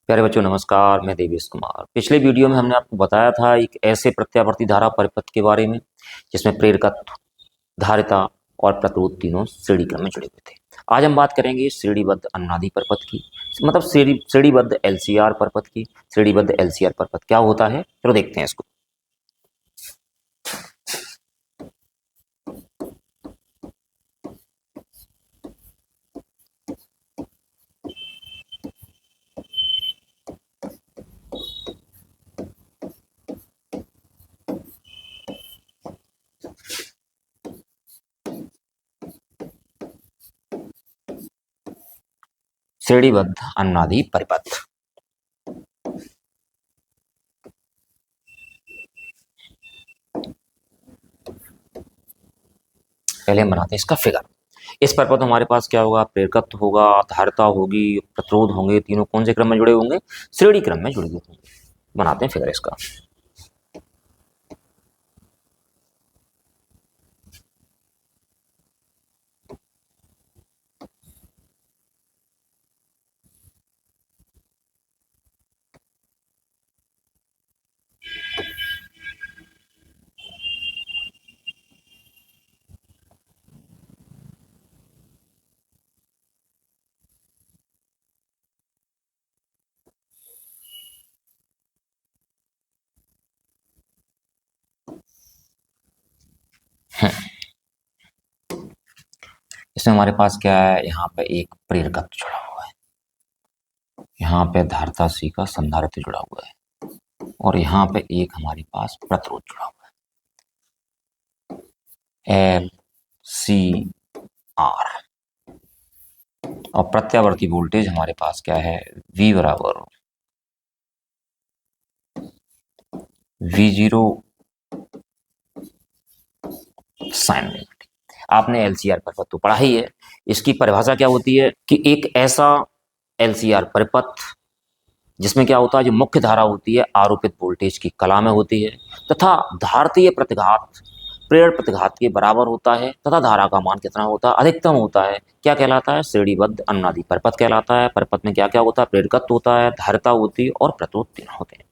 प्यारे बच्चों नमस्कार, मैं देवेश कुमार। पिछले वीडियो में हमने आपको बताया था एक ऐसे प्रत्यावर्ती धारा परिपथ के बारे में जिसमें प्रेरकत्व, धारिता और प्रतिरोध तीनों श्रेणी क्रम में जुड़े हुए थे। आज हम बात करेंगे श्रेणीबद्ध अनुनादी परिपथ की, मतलब श्रेणीबद्ध एलसीआर परिपथ की। श्रेणीबद्ध एलसीआर परिपथ क्या होता है, चलो देखते हैं इसको। श्रेणीबद्ध अनुनादी परिपथ। पहले हम बनाते हैं इसका फिगर। इस परिपथ में हमारे पास क्या होगा, प्रेरकत्व होगा, धारिता होगी, प्रतिरोध होंगे, तीनों कौन से क्रम में जुड़े होंगे, श्रेणी क्रम में जुड़े होंगे। बनाते हैं फिगर इसका। इसमें हमारे पास क्या है, यहाँ पे एक प्रेरकत्व जुड़ा हुआ है, यहाँ पे धारिता सी का संधारित्र जुड़ा हुआ है और यहाँ पे एक हमारे पास प्रतिरोध जुड़ा हुआ है, एल सी आर। और प्रत्यावर्ती वोल्टेज हमारे पास क्या है, V बराबर V0 साइन वेव। आपने एलसीआर परिपथ तो पढ़ा ही है। इसकी परिभाषा क्या होती है कि एक ऐसा एलसीआर परिपथ जिसमें क्या होता है, जो मुख्य धारा होती है आरोपित वोल्टेज की कला में होती है तथा धारतीय प्रतिघात प्रेरण प्रतिघात के बराबर होता है तथा धारा का मान कितना होता है, अधिकतम होता है। क्या कहलाता है, श्रेणीबद्ध अनुनादी परिपथ कहलाता है। परिपथ में क्या क्या होता है, प्रेरकत्व होता है, धारिता होती है और प्रतिरोध तीनों होते हैं।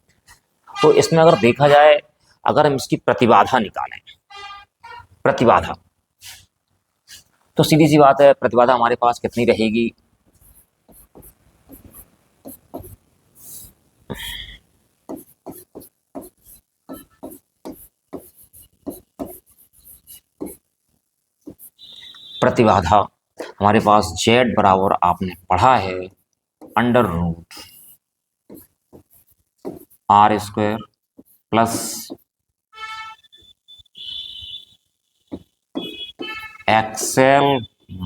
तो इसमें अगर देखा जाए, अगर हम इसकी प्रतिबाधा निकालें, प्रतिबाधा, तो सीधी सी बात है, प्रतिबाधा हमारे पास कितनी रहेगी, प्रतिबाधा हमारे पास Z बराबर आपने पढ़ा है under root R square plus XL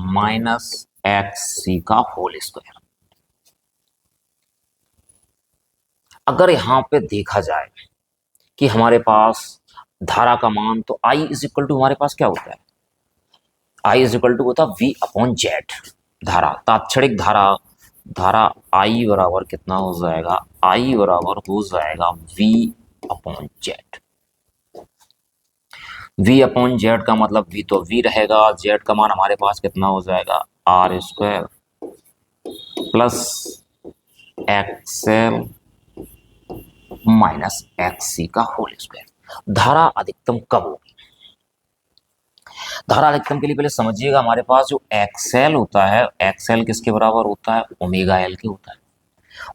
minus XC का होल स्क्वायर। अगर यहाँ पे देखा जाए कि हमारे पास धारा का मान, तो I इज इक्वल टू हमारे पास क्या होता है, I इज इक्वल टू होता है V अपॉन जेड। धारा, तात्क्षणिक धारा, धारा I बराबर कितना हो जाएगा, I बराबर हो जाएगा V upon Z. V upon Z का मतलब V तो V रहेगा, जेड का मान हमारे पास कितना हो जाएगा, R square plus XL minus XC का होल स्क्वायर। धारा अधिकतम कब होगी, धारा अधिकतम के लिए पहले समझिएगा, हमारे पास जो XL होता है, XL किसके बराबर होता है, ओमेगा L के होता है।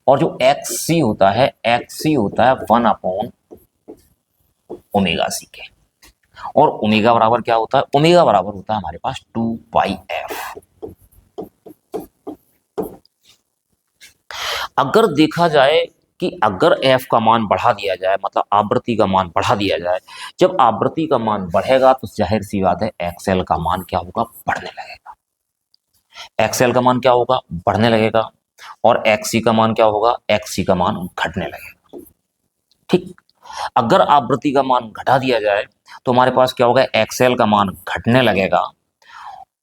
और जो XC होता है, XC होता है 1 अपॉन ओमेगा C के। और ओमेगा बराबर क्या होता है, ओमेगा बराबर होता है हमारे पास 2πf। अगर देखा जाए कि अगर f का मान बढ़ा दिया जाए, मतलब आवृत्ति का मान बढ़ा दिया जाए, जब आवृत्ति का मान बढ़ेगा तो जाहिर सी बात है XL का मान क्या होगा, बढ़ने लगेगा। XL का मान क्या होगा, बढ़ने लगेगा। और XC का मान क्या होगा, XC का मान घटने लगेगा। ठीक, अगर आवृत्ति का मान घटा दिया जाए तो हमारे पास क्या होगा, XL का मान घटने लगेगा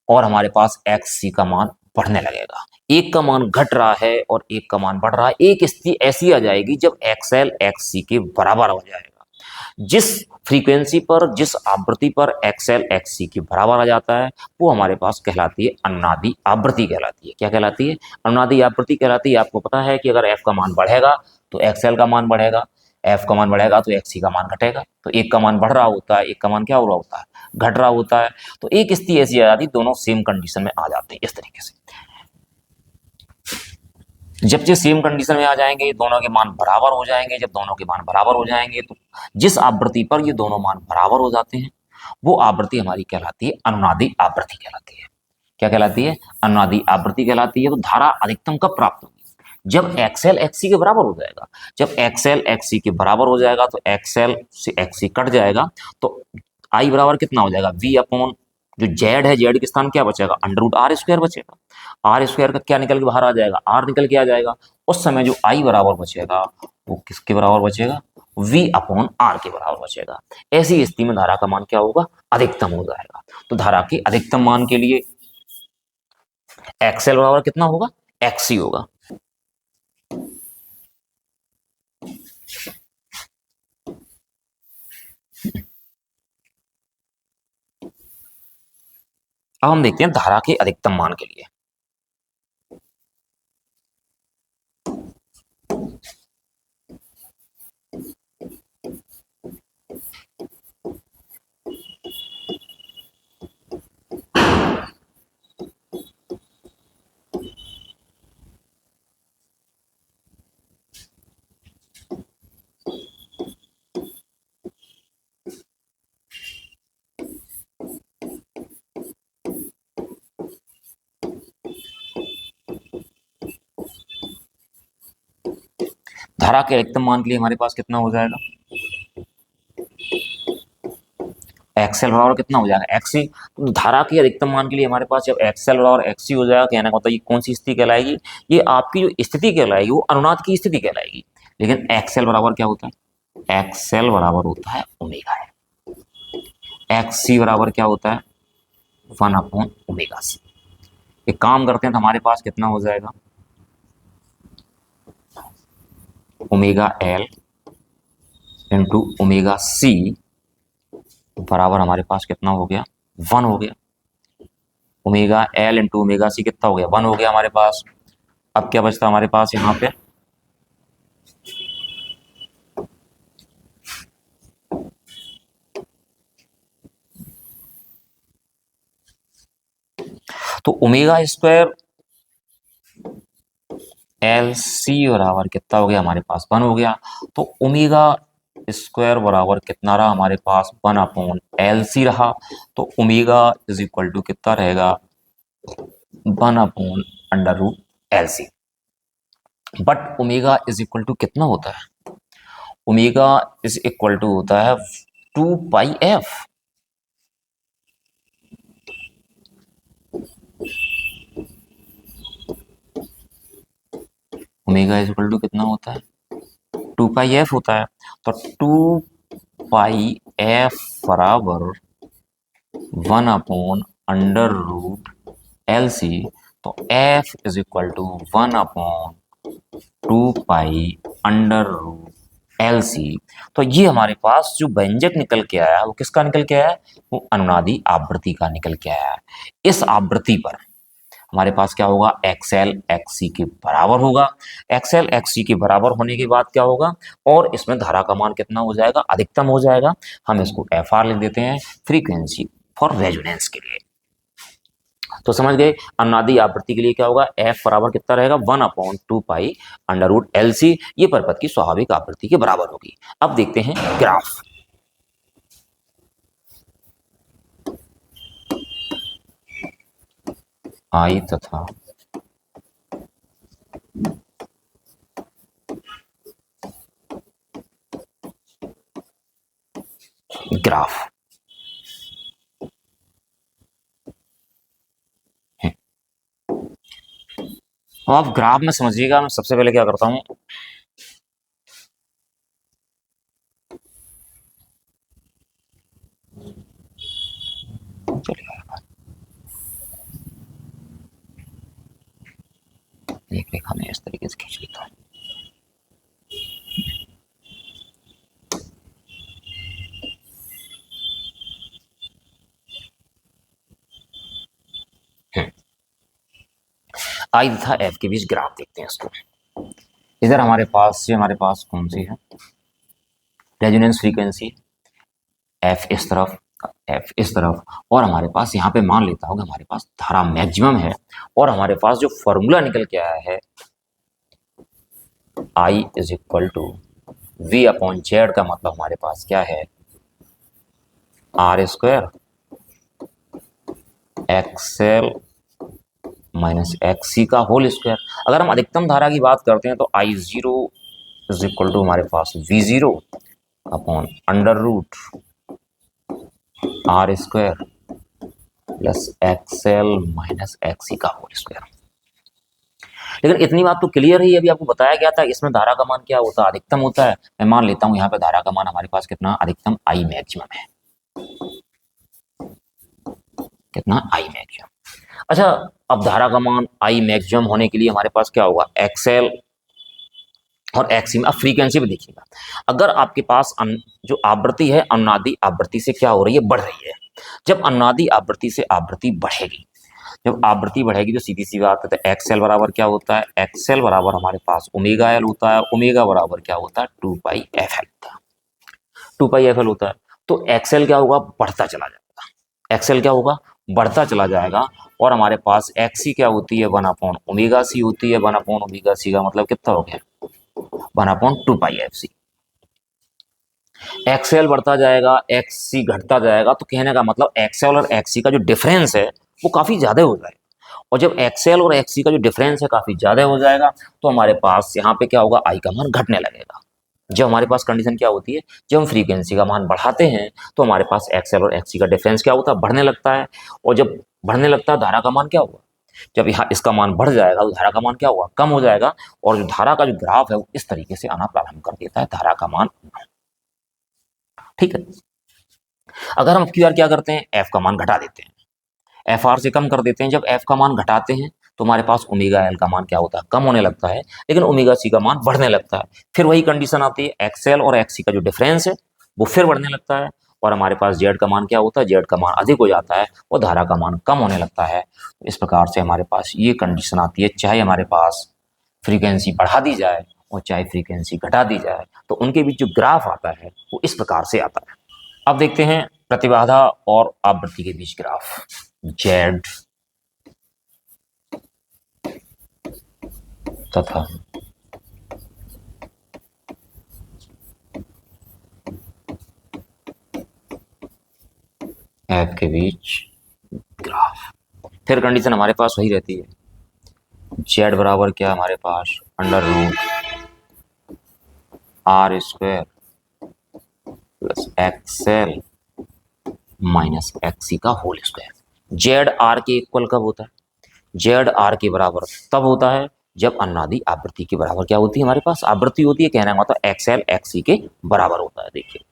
और हमारे पास XC का मान बढ़ने लगेगा। एक का मान घट रहा है और एक का मान बढ़ रहा है। एक स्थिति ऐसी आ जाएगी जब XL XC के बराबर हो जाएगा। जिस फ्रीक्वेंसी पर, जिस आवृत्ति पर एक्सएल एक्ससी के बराबर आ जाता है वो हमारे पास कहलाती है अनुनादी आवृत्ति कहलाती है। क्या कहलाती है? अनुनादी आवृत्ति कहलाती है। आपको पता है कि अगर एफ का मान बढ़ेगा तो एक्सएल का मान बढ़ेगा, एफ का मान बढ़ेगा तो एक्ससी का मान घटेगा। तो एक का मान बढ़ रहा होता है, एक का मान क्या हो रहा होता है? घट रहा होता है। तो एक स्थिति ऐसी आ जाती है दोनों सेम कंडीशन में आ जाते हैं। इस तरीके से जब ये सेम कंडीशन में आ जाएंगे, दोनों के मान बराबर हो जाएंगे। जब दोनों के मान बराबर हो जाएंगे तो जिस आवृत्ति पर ये दोनों मान बराबर हो जाते हैं वो आवृत्ति हमारी कहलाती है अनुनादी आवृत्ति कहलाती है। क्या कहलाती है? अनुनादी आवृत्ति कहलाती है। तो धारा अधिकतम कब प्राप्त होगी? जब एक्सएल एक्ससी के बराबर हो जाएगा। जब एक्सएल एक्ससी के बराबर हो जाएगा तो एक्सएल से एक्ससी कट जाएगा तो आई बराबर कितना हो जाएगा? वी अपॉन जो जेड है, जेड के स्थान क्या बचेगा? अंडर रूट आर स्क्वायर बचेगा। आर स्क्वायर का क्या निकल के बाहर आ जाएगा? आर निकल के आ जाएगा। उस समय जो आई बराबर बचेगा वो किसके बराबर बचेगा? वी अपॉन आर के बराबर बचेगा। ऐसी स्थिति में धारा का मान क्या होगा? अधिकतम हो जाएगा। तो धारा के अधिकतम मान के लिए एक्सएल बराबर कितना होगा? एक्ससी होगा। अब हम देखते हैं धारा के अधिकतम मान के लिए। धारा के अधिकतम मान के लिए हमारे पास कितना हो जाएगा? एक्सएल बराबर कितना हो जाएगा? एक्ससी। तो धारा के अधिकतम मान के लिए हमारे पास जब एक्सएल बराबर एक्ससी हो जाएगा, कहने का मतलब ये कौन सी स्थिति कहलाएगी? ये आपकी जो स्थिति कहलाएगी वो अनुनाद की स्थिति कहलाएगी। लेकिन एक्सएल बराबर क्या होता है? एक्सएल बराबर होता है ओमेगा है। एक्ससी बराबर क्या होता है? 1 अपॉन ओमेगा सी। एक काम करते हैं तो हमारे पास कितना हो जाएगा? Omega L into omega C बराबर हमारे पास कितना हो गया? 1 हो गया। Omega L into omega C कितना हो गया? 1 हो गया हमारे पास। अब क्या बचता हमारे पास यहाँ पे? तो ओमेगा स्क्वायर एल सी बराबर कितना हो गया हमारे पास? 1 हो गया। तो ओमेगा स्क्वायर बराबर कितना रहा हमारे पास? 1 अपॉन एल सी रहा। तो ओमेगा इज इक्वल टू कितना रहेगा? 1 upon under root L C. But omega is equal to कितना होता है? ओमेगा इज इक्वल टू होता है 2 pi F. Omega is equal to कितना होता है? 2 पाई एफ होता है। तो 2 पाई एफ बराबर 1 upon under root L C. तो F is equal to 1 upon 2 pi under root L C. तो ये हमारे पास जो व्यंजक निकल के आया वो किसका निकल के आया? वो अनुनादी आवृत्ति का निकल के आया है। इस आवृत्ति पर हमारे पास क्या होगा? एक्सएल एक्ससी के बराबर होगा। एक्सएल एक्ससी के बराबर होने के बाद क्या होगा? और इसमें धारा का मान कितना हो जाएगा? अधिकतम हो जाएगा। हम इसको एफ आर लिख देते हैं, फ्रीक्वेंसी फॉर रेजोनेंस के लिए। तो समझ गए अनुनादी आवृत्ति के लिए क्या होगा? एफ बराबर कितना रहेगा? 1 upon 2 pi under root L C. ये परपथ की स्वाभाविक आवृत्ति के बराबर होगी। अब देखते हैं ग्राफ। आई तथा ग्राफ। तो आप ग्राफ में समझिएगा। मैं सबसे पहले क्या करता हूं, एक रेखा में इस तरीके से खींच लेता हूं। आई तथा एफ के बीच ग्राफ देखते हैं इसको। इधर हमारे पास कौन सी है, रेजोनेंस फ्रीक्वेंसी, एफ इस तरफ, एफ इस तरफ, और हमारे पास यहाँ पे मान लेता हूँ कि हमारे पास धारा मैक्सिमम है, और हमारे पास जो फॉर्मूला निकल के आया है I is equal to V upon Z, का मतलब हमारे पास क्या है, R square XL minus XC का होल स्क्वायर। अगर हम अधिकतम धारा की बात करते हैं तो I zero is equal to हमारे पास V zero upon under root R square plus XL minus XC का होल स्क्वायर। लेकिन इतनी बात तो क्लियर ही, अभी आपको बताया गया था इसमें धारा का मान क्या होता है, अधिकतम होता है। मैं मान लेता हूं यहाँ पे धारा का मान हमारे पास कितना, अधिकतम आई मैक्सिमम है, कितना, आई मैक्सिमम। अच्छा, अब धारा का मान आई मैक्सिमम होने के लिए हमारे पास क्या होगा, एक्सएल और एक्सी। अब फ्रीक्वेंसी भी देखिएगा, अगर आपके पास जो आवृत्ति है अनुनादी आवृत्ति से क्या हो रही है, बढ़ रही है। जब अनुनादी आवृत्ति से आवृत्ति बढ़ेगी, जब आवृत्ति बढ़ेगी तो सीधी सी बात है, तो एक्सएल बराबर क्या होता है, एक्सएल बराबर हमारे पास ओमेगा एल होता है, ओमेगा बराबर क्या होता है, 2 पाई एफ एल होता है, 2 पाई एफ एल होता है। तो एक्सएल क्या होगा, बढ़ता चला जाएगा, एक्सएल क्या होगा, बढ़ता चला जाएगा, और हमारे पास एक्सी क्या होती है, 1/ओमेगा सी होती है, 1/ओमेगा सी का मतलब कितना हो गया, 1/2 पाई एफ सी। एक्सएल बढ़ता जाएगा, एक्सी घटता जाएगा, तो कहने का मतलब एक्सएल और एक्सी का जो डिफरेंस है वो काफी ज्यादा हो जाएगा, और जब एक्सएल और एक्सी का जो डिफरेंस है काफी ज्यादा हो जाएगा तो हमारे पास यहाँ पे क्या होगा, आई का मान घटने लगेगा। जब हमारे पास कंडीशन क्या होती है, जब हम फ्रीक्वेंसी का मान बढ़ाते हैं तो हमारे पास एक्सएल और एक्सी का डिफरेंस क्या होता है, बढ़ने लगता है, और जब बढ़ने लगता है धारा का मान क्या होगा, जब यहाँ इसका मान बढ़ जाएगा तो धारा का मान क्या होगा, कम हो जाएगा, और जो धारा का जो ग्राफ है वो इस तरीके से आना प्रारंभ कर देता है, धारा का मान। ठीक है, अगर हम क्यू आर क्या करते हैं, एफ का मान घटा देते हैं, एफ आर से कम कर देते हैं। जब एफ का मान घटाते हैं तो हमारे पास ओमेगा एल का मान क्या होता है, कम होने लगता है, लेकिन ओमेगा सी का मान बढ़ने लगता है। फिर वही कंडीशन आती है, एक्सएल और एक्सी का जो डिफरेंस है वो फिर बढ़ने लगता है, और हमारे पास जेड का मान क्या होता है, जेड का मान अधिक हो जाता है और धारा का मान कम होने लगता है। इस प्रकार से हमारे पास ये कंडीशन आती है, चाहे हमारे पास फ्रीक्वेंसी बढ़ा दी जाए और चाहे फ्रीक्वेंसी घटा दी जाए, तो उनके बीच जो ग्राफ आता है वो इस प्रकार से आता है। अब देखते हैं प्रतिबाधा और आवृत्ति के बीच ग्राफ, जेड तथा एफ के बीच ग्राफ। फिर कंडीशन हमारे पास वही रहती है, जेड बराबर क्या हमारे पास, under root R square plus XL minus XC का होल स्क्वायर। जेड आर के इक्वल कब होता है, जेड आर के बराबर तब होता है जब अनुनादी आवृत्ति के बराबर क्या होती है, हमारे पास आवृत्ति होती है, कहना मतलब एक्सएल एक्सी के बराबर होता है। देखिए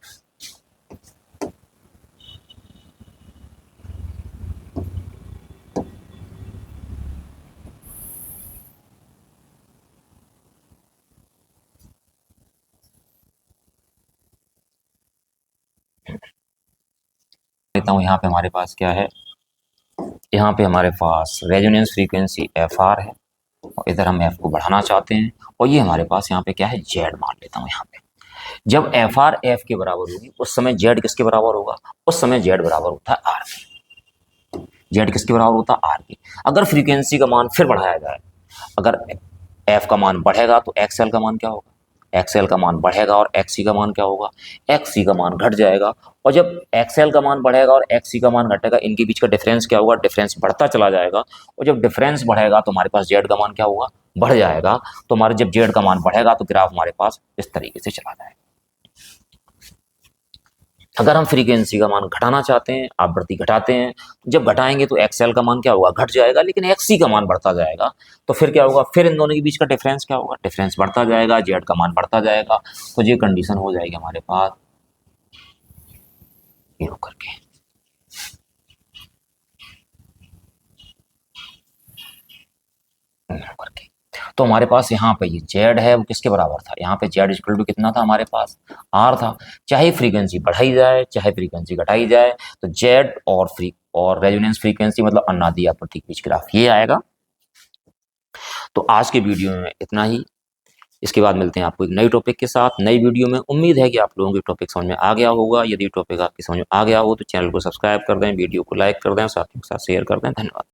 लेता हूं, यहाँ पे हमारे पास क्या है, यहाँ पे हमारे पास रेजोनेंस फ्रीक्वेंसी एफ आर है, और इधर हम एफ को बढ़ाना चाहते हैं, और ये हमारे पास यहाँ पे क्या है, जेड मान लेता हूँ यहाँ पे। जब एफ आर एफ के बराबर होगी उस समय जेड किसके बराबर होगा, उस समय जेड बराबर होता है आर के। जेड किसके बराबर होता है, आर के। अगर फ्रीक्वेंसी का मान फिर बढ़ाया जाए, अगर एफ का मान बढ़ेगा तो एक्सएल का मान क्या होगा, एक्सएल का मान बढ़ेगा, और एक्सी का मान क्या होगा, एक्सी का मान घट जाएगा। और जब एक्सएल का मान बढ़ेगा और एक्सी का मान घटेगा, इनके बीच का डिफरेंस क्या होगा, डिफरेंस बढ़ता चला जाएगा, और जब डिफरेंस बढ़ेगा तो हमारे पास जेड का मान क्या होगा, बढ़ जाएगा। तो हमारे जब जेड का मान बढ़ेगा तो ग्राफ हमारे पास इस तरीके से चला जाएगा। अगर हम फ्रीक्वेंसी का मान घटाना चाहते हैं, आवृत्ति घटाते हैं, जब घटाएंगे तो एक्सएल का मान क्या होगा, घट जाएगा, लेकिन एक्सी का मान बढ़ता जाएगा। तो फिर क्या होगा, फिर इन दोनों के बीच का डिफरेंस क्या होगा, डिफरेंस बढ़ता जाएगा, जेड का मान बढ़ता जाएगा। तो ये कंडीशन हो जाएगी हमारे पास ये करके। करके तो हमारे पास यहाँ पे ये जेड है वो किसके बराबर था, यहाँ पे जेड इक्वल टू कितना था हमारे पास, आर था। चाहे फ्रीक्वेंसी बढ़ाई जाए चाहे फ्रीक्वेंसी घटाई जाए, तो जेड और रेजोनेंस फ्रीक्वेंसी मतलब अनुनादी आवृत्ति के बीच ग्राफ ये आएगा। तो आज के वीडियो में इतना ही। इसके बाद मिलते हैं आपको एक नई टॉपिक के साथ, नई वीडियो में। उम्मीद है कि आप लोगों को टॉपिक समझ में आ गया होगा। यदि टॉपिक आपकी समझ में आ गया हो तो चैनल को सब्सक्राइब कर दें, वीडियो को लाइक कर दें, साथियों के साथ शेयर कर दें। धन्यवाद।